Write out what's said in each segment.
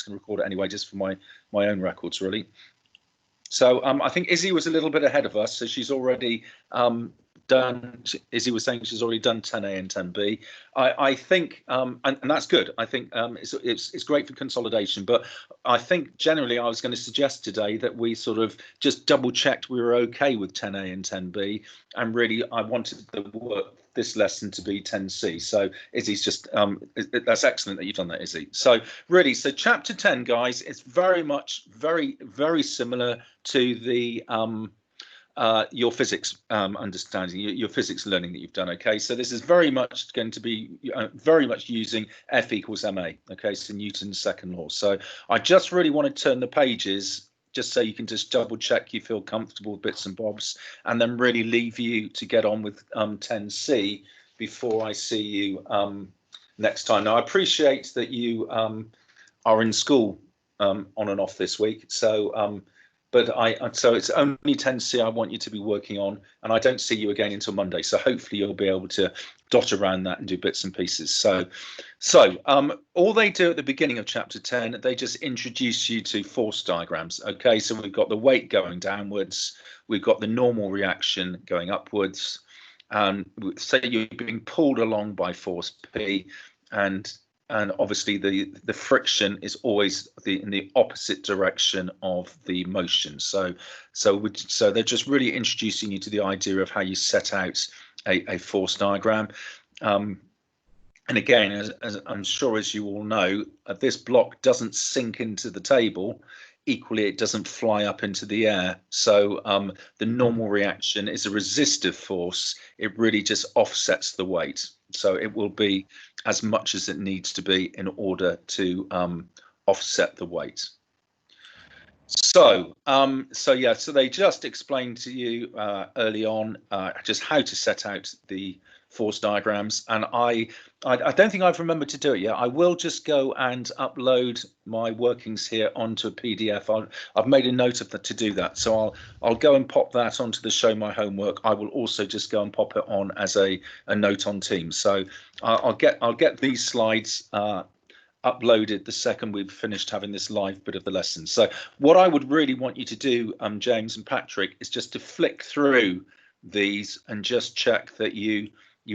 just going to record it anyway, just for my own records, really. So I think Izzy was a little bit ahead of us, so she's already done. Izzy was saying she's already done 10A and 10B. I think, and that's good. I think it's great for consolidation. But I think generally I was going to suggest today that we sort of just double checked we were okay with 10A and 10B, and really I wanted this lesson to be 10C. So Izzy's just that's excellent that you've done that, Izzy. So really, so chapter 10, guys, is very much very similar to the your physics understanding, your physics learning that you've done. Okay, so this is very much going to be very much using F equals ma. Okay, so Newton's second law. So I just really want to turn the pages just so you can just double check you feel comfortable with bits and bobs, and then really leave you to get on with 10C before I see you next time. Now I appreciate that you are in school on and off this week, so so it's only 10C I want you to be working on, and I don't see you again until Monday. So hopefully you'll be able to dot around that and do bits and pieces. So all they do at the beginning of chapter 10, they just introduce you to force diagrams. Okay, so we've got the weight going downwards, we've got the normal reaction going upwards, and say you're being pulled along by force P, and obviously the friction is always in the opposite direction of the motion. So they're just really introducing you to the idea of how you set out a force diagram. And again, as I'm sure as you all know, this block doesn't sink into the table. Equally, it doesn't fly up into the air. So the normal reaction is a resistive force. It really just offsets the weight. So it will be as much as it needs to be in order to offset the weight. So they just explained to you early on just how to set out the force diagrams, and I don't think I've remembered to do it yet. I will just go and upload my workings here onto a PDF. I've made a note of that to do that, so I'll go and pop that onto the show my homework. I will also just go and pop it on as a note on Teams. So I'll get these slides uploaded the second we've finished having this live bit of the lesson. So what I would really want you to do, James and Patrick, is just to flick through these and just check that you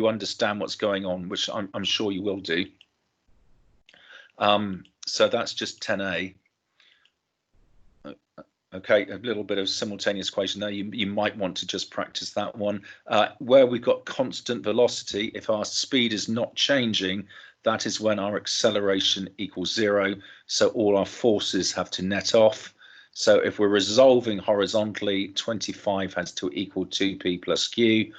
understand what's going on, which I'm sure you will do. So that's just 10A. Okay, a little bit of simultaneous equation there. You might want to just practice that one. Where we've got constant velocity, if our speed is not changing, that is when our acceleration equals 0. So all our forces have to net off. So if we're resolving horizontally, 25 has to equal 2p plus q.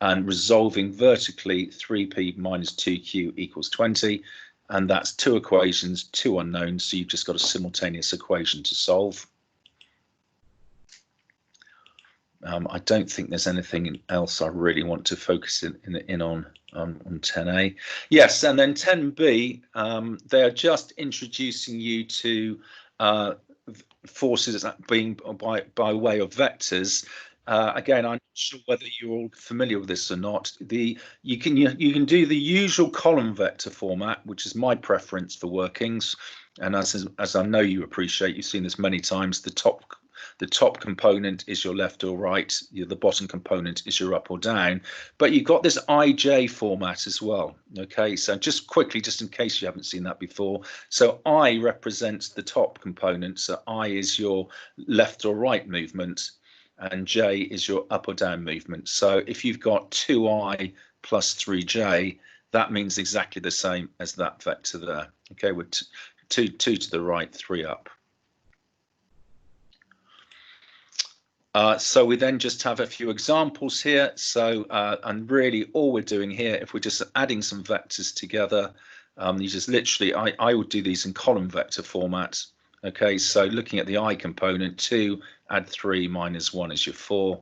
And resolving vertically, 3p minus 2q equals 20. And that's two equations, two unknowns. So you've just got a simultaneous equation to solve. I don't think there's anything else I really want to focus in on 10A. Yes, and then 10B, they are just introducing you to forces being by way of vectors. Again, I'm not sure whether you're all familiar with this or not. You can do the usual column vector format, which is my preference for workings. And as I know you appreciate, you've seen this many times. The top component is your left or right. The bottom component is your up or down. But you've got this IJ format as well. Okay, so just quickly, just in case you haven't seen that before. So I represents the top component. So I is your left or right movement, and J is your up or down movement. So if you've got 2I plus 3J, that means exactly the same as that vector there. Okay, with two to the right, 3 up. So we then just have a few examples here. So and really all we're doing here, if we're just adding some vectors together, you just literally, I would do these in column vector format. Okay, so looking at the I component, 2 add 3 minus 1 is your 4,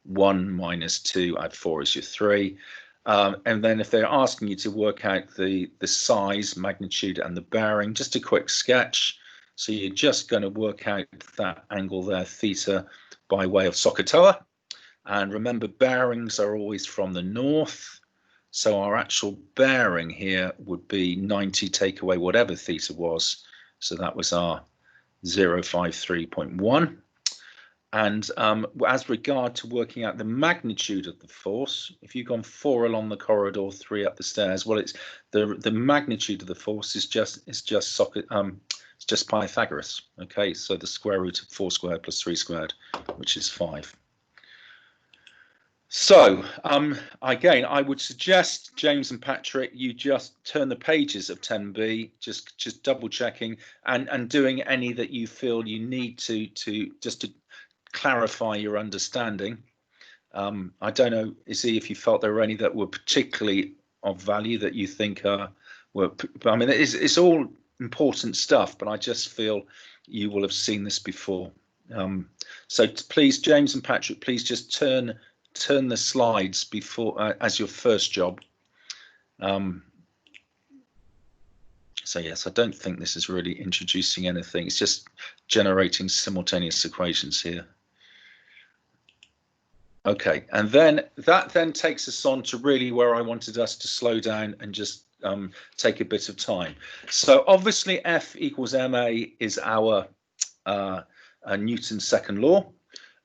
1 minus 2 add 4 is your 3. And then if they're asking you to work out the size, magnitude and the bearing, just a quick sketch. So you're just going to work out that angle there, theta, by way of SOHCAHTOA. And remember, bearings are always from the north. So our actual bearing here would be 90, take away whatever theta was. So that was our 053.1. And as regard to working out the magnitude of the force, if you've gone 4 along the corridor, 3 up the stairs, well, it's the magnitude of the force is just it's just Pythagoras. Okay, so the square root of 4 squared plus 3 squared, which is 5. So again, I would suggest, James and Patrick, you just turn the pages of 10B, just double checking and doing any that you feel you need to clarify your understanding. I don't know, Izzy, if you felt there were any that were particularly of value that you think were. I mean, it's all important stuff, but I just feel you will have seen this before. So please, James and Patrick, please just turn the slides before as your first job. So yes, I don't think this is really introducing anything. It's just generating simultaneous equations here. Okay, and then that takes us on to really where I wanted us to slow down and just take a bit of time. So obviously F equals ma is our Newton's second law,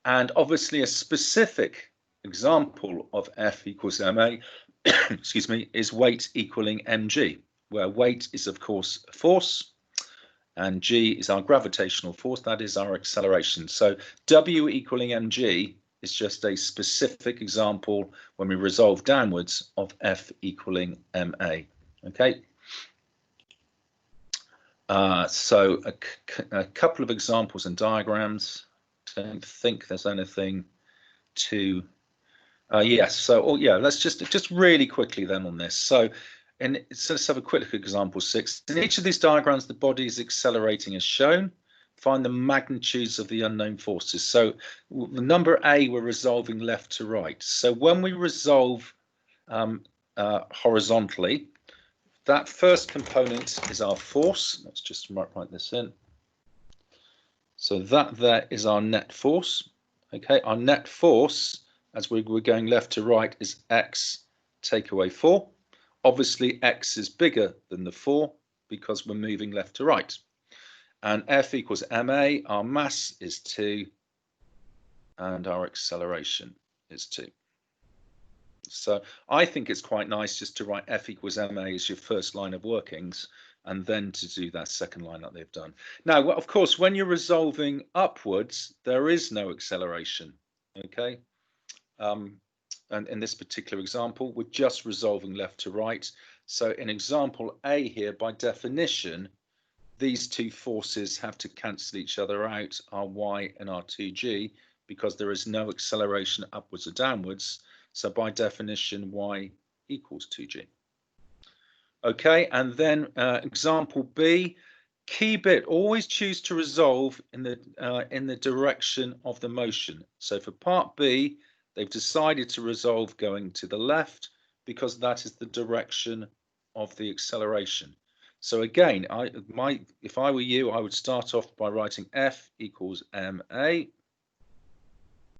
and obviously a specific example of F equals ma excuse me, is weight equaling mg, where weight is of course a force and g is our gravitational force, that is our acceleration. So W equaling mg is just a specific example when we resolve downwards of F equaling ma. Okay. So a couple of examples and diagrams. Don't think there's anything to. Yes. So yeah, let's just really quickly then on this. So let's have a quick look at example 6. In each of these diagrams, the body is accelerating as shown. Find the magnitudes of the unknown forces. So the number A, we're resolving left to right. So when we resolve horizontally, that first component is our force. Let's just write this in. So that there is our net force. Okay, our net force, as we're going left to right, is x take away 4. Obviously, x is bigger than the 4 because we're moving left to right. And F equals ma, our mass is 2, and our acceleration is 2. So I think it's quite nice just to write F equals ma as your first line of workings, and then to do that second line that they've done. Now, of course, when you're resolving upwards, there is no acceleration, okay? And in this particular example, we're just resolving left to right. So in example A here, by definition, these two forces have to cancel each other out, our y and our 2g, because there is no acceleration upwards or downwards. So by definition, y equals 2g. Okay, and then example B, key bit, always choose to resolve in the direction of the motion. So for part B, they've decided to resolve going to the left because that is the direction of the acceleration. So again, if I were you, I would start off by writing F equals ma.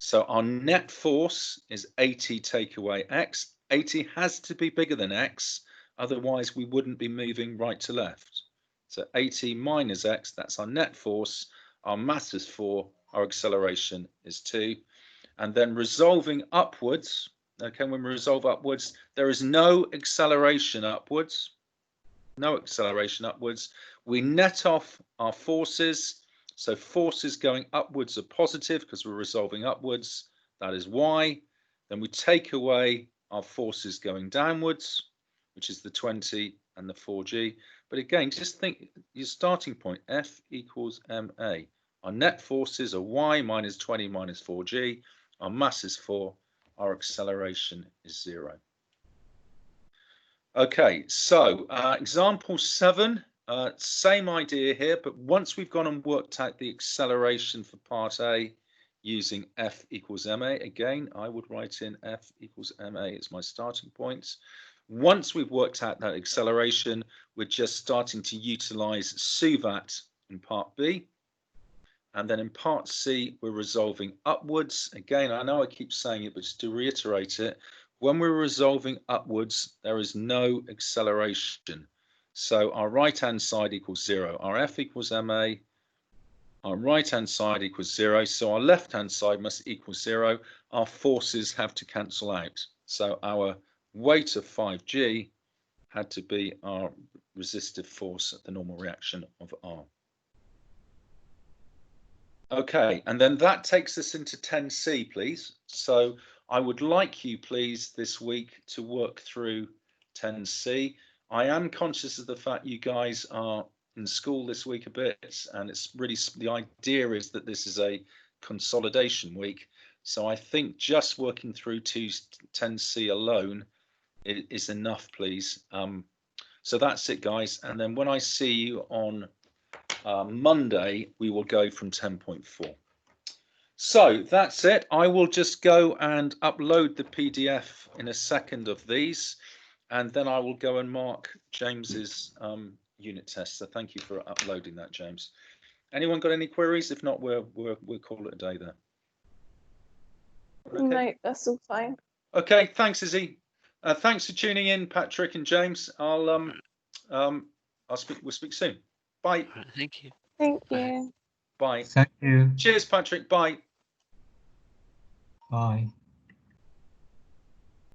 So our net force is 80 take away x. 80 has to be bigger than x, otherwise we wouldn't be moving right to left. So 80 minus x, that's our net force. Our mass is 4, our acceleration is 2. And then resolving upwards, okay, when we resolve upwards, there is no acceleration upwards. No acceleration upwards. We net off our forces. So forces going upwards are positive because we're resolving upwards. That is y. Then we take away our forces going downwards, which is the 20 and the 4g. But again, just think your starting point, F equals ma. Our net forces are y minus 20 minus 4g. Our mass is 4. Our acceleration is 0. Okay, so example 7, same idea here, but once we've gone and worked out the acceleration for part A using F equals ma, again, I would write in F equals ma as my starting point. Once we've worked out that acceleration, we're just starting to utilize SUVAT in part B. And then in part C, we're resolving upwards. Again, I know I keep saying it, but just to reiterate it, when we're resolving upwards, there is no acceleration. So our right-hand side equals 0. Our F equals MA. Our right-hand side equals 0. So our left-hand side must equal 0. Our forces have to cancel out. So our weight of 5G had to be our resistive force at the normal reaction of R. Okay, and then that takes us into 10C, please. So I would like you, please, this week to work through 10C. I am conscious of the fact you guys are in school this week a bit, and it's really, the idea is that this is a consolidation week. So I think just working through 10C alone is enough, please. So that's it, guys. And then when I see you on Monday, we will go from 10.4. So that's it. I will just go and upload the PDF in a second of these, and then I will go and mark James's unit test. So thank you for uploading that, James. Anyone got any queries? If not, we'll call it a day there. Okay. No, that's all fine. Okay, thanks, Izzy. Thanks for tuning in, Patrick and James. We'll speak soon. Bye. Thank you. Thank you. Bye. Thank you. Cheers, Patrick. Bye. Bye.